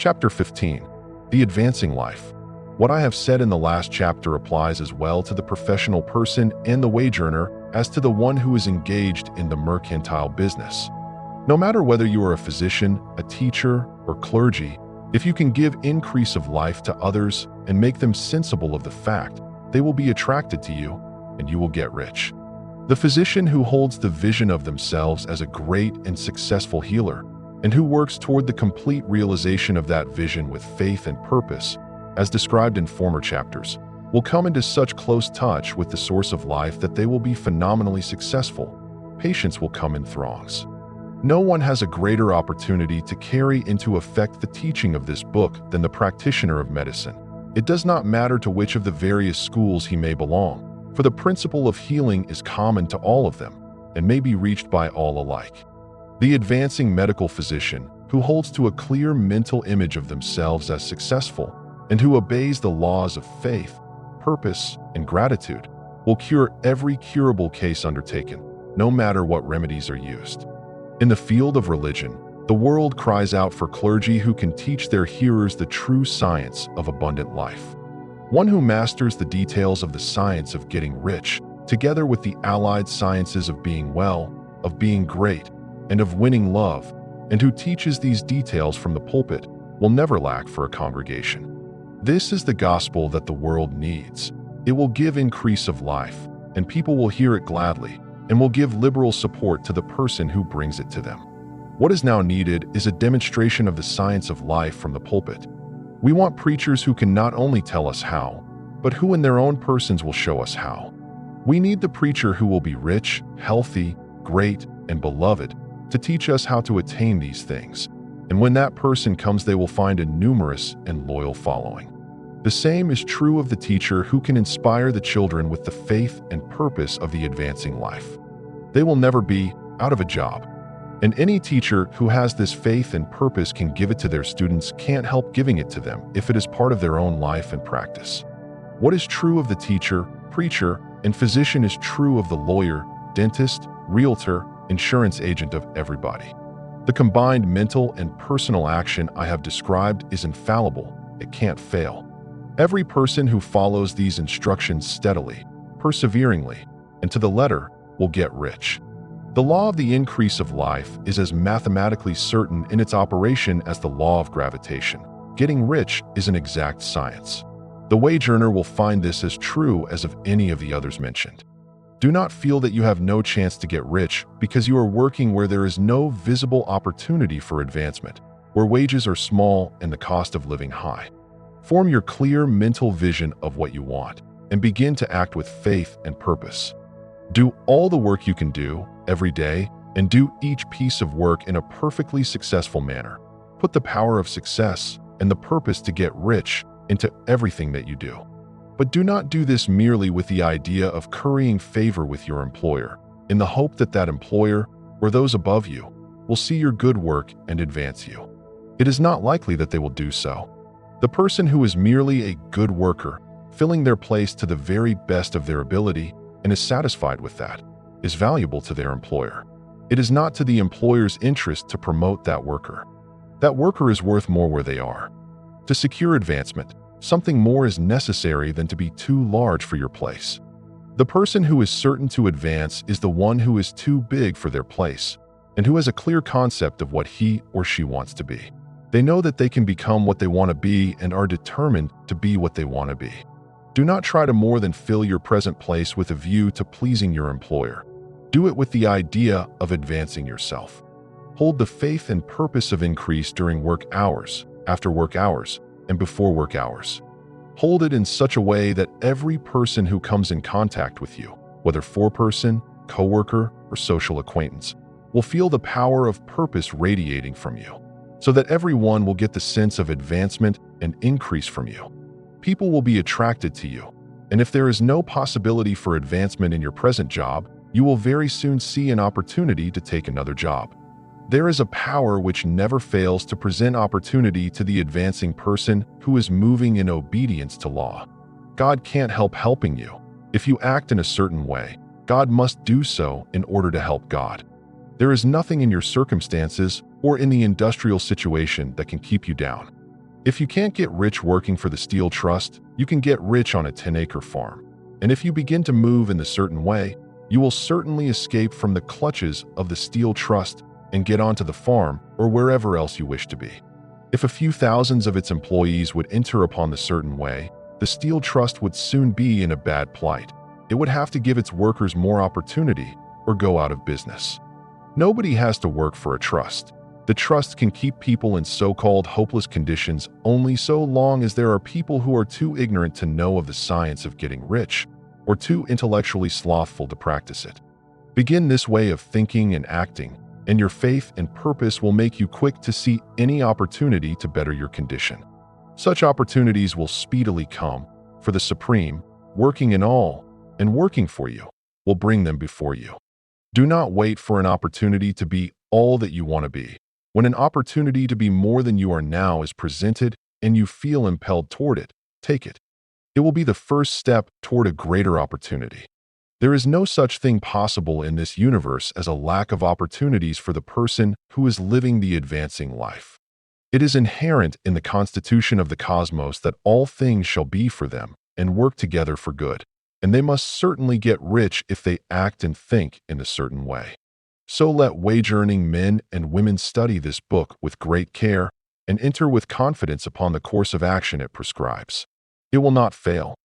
Chapter 15. The Advancing Life. What I have said in the last chapter applies as well to the professional person and the wage earner as to the one who is engaged in the mercantile business. No matter whether you are a physician, a teacher, or clergy, if you can give increase of life to others and make them sensible of the fact, they will be attracted to you and you will get rich. The physician who holds the vision of themselves as a great and successful healer and who works toward the complete realization of that vision with faith and purpose, as described in former chapters, will come into such close touch with the source of life that they will be phenomenally successful. Patients will come in throngs. No one has a greater opportunity to carry into effect the teaching of this book than the practitioner of medicine. It does not matter to which of the various schools he may belong, for the principle of healing is common to all of them and may be reached by all alike. The advancing medical physician, who holds to a clear mental image of themselves as successful and who obeys the laws of faith, purpose, and gratitude, will cure every curable case undertaken, no matter what remedies are used. In the field of religion, the world cries out for clergy who can teach their hearers the true science of abundant life. One who masters the details of the science of getting rich, together with the allied sciences of being well, of being great, and of winning love, and who teaches these details from the pulpit, will never lack for a congregation. This is the gospel that the world needs. It will give increase of life, and people will hear it gladly, and will give liberal support to the person who brings it to them. What is now needed is a demonstration of the science of life from the pulpit. We want preachers who can not only tell us how, but who in their own persons will show us how. We need the preacher who will be rich, healthy, great, and beloved to teach us how to attain these things. And when that person comes, they will find a numerous and loyal following. The same is true of the teacher who can inspire the children with the faith and purpose of the advancing life. They will never be out of a job. And any teacher who has this faith and purpose can give it to their students can't help giving it to them if it is part of their own life and practice. What is true of the teacher, preacher, and physician is true of the lawyer, dentist, realtor, insurance agent, of everybody. The combined mental and personal action I have described is infallible. It can't fail. Every person who follows these instructions steadily, perseveringly, and to the letter will get rich. The law of the increase of life is as mathematically certain in its operation as the law of gravitation. Getting rich is an exact science. The wage earner will find this as true as of any of the others mentioned. Do not feel that you have no chance to get rich because you are working where there is no visible opportunity for advancement, where wages are small and the cost of living high. Form your clear mental vision of what you want and begin to act with faith and purpose. Do all the work you can do every day and do each piece of work in a perfectly successful manner. Put the power of success and the purpose to get rich into everything that you do. But do not do this merely with the idea of currying favor with your employer, in the hope that that employer, or those above you, will see your good work and advance you. It is not likely that they will do so. The person who is merely a good worker, filling their place to the very best of their ability, and is satisfied with that, is valuable to their employer. It is not to the employer's interest to promote that worker. That worker is worth more where they are. To secure advancement, something more is necessary than to be too large for your place. The person who is certain to advance is the one who is too big for their place, and who has a clear concept of what he or she wants to be. They know that they can become what they want to be and are determined to be what they want to be. Do not try to more than fill your present place with a view to pleasing your employer. Do it with the idea of advancing yourself. Hold the faith and purpose of increase during work hours, after work hours, and before work hours. Hold it in such a way that every person who comes in contact with you, whether foreperson, coworker, or social acquaintance, will feel the power of purpose radiating from you, so that everyone will get the sense of advancement and increase from you. People will be attracted to you, and if there is no possibility for advancement in your present job, you will very soon see an opportunity to take another job. There is a power which never fails to present opportunity to the advancing person who is moving in obedience to law. God can't help helping you. If you act in a certain way, God must do so in order to help God. There is nothing in your circumstances or in the industrial situation that can keep you down. If you can't get rich working for the Steel Trust, you can get rich on a 10-acre farm. And if you begin to move in a certain way, you will certainly escape from the clutches of the Steel Trust and get onto the farm or wherever else you wish to be. If a few thousands of its employees would enter upon the certain way, the Steel Trust would soon be in a bad plight. It would have to give its workers more opportunity or go out of business. Nobody has to work for a trust. The trust can keep people in so-called hopeless conditions only so long as there are people who are too ignorant to know of the science of getting rich or too intellectually slothful to practice it. Begin this way of thinking and acting, and your faith and purpose will make you quick to see any opportunity to better your condition. Such opportunities will speedily come, for the Supreme, working in all and working for you, will bring them before you. Do not wait for an opportunity to be all that you want to be. When an opportunity to be more than you are now is presented and you feel impelled toward it, take it. It will be the first step toward a greater opportunity. There is no such thing possible in this universe as a lack of opportunities for the person who is living the advancing life. It is inherent in the constitution of the cosmos that all things shall be for them and work together for good, and they must certainly get rich if they act and think in a certain way. So let wage-earning men and women study this book with great care and enter with confidence upon the course of action it prescribes. It will not fail.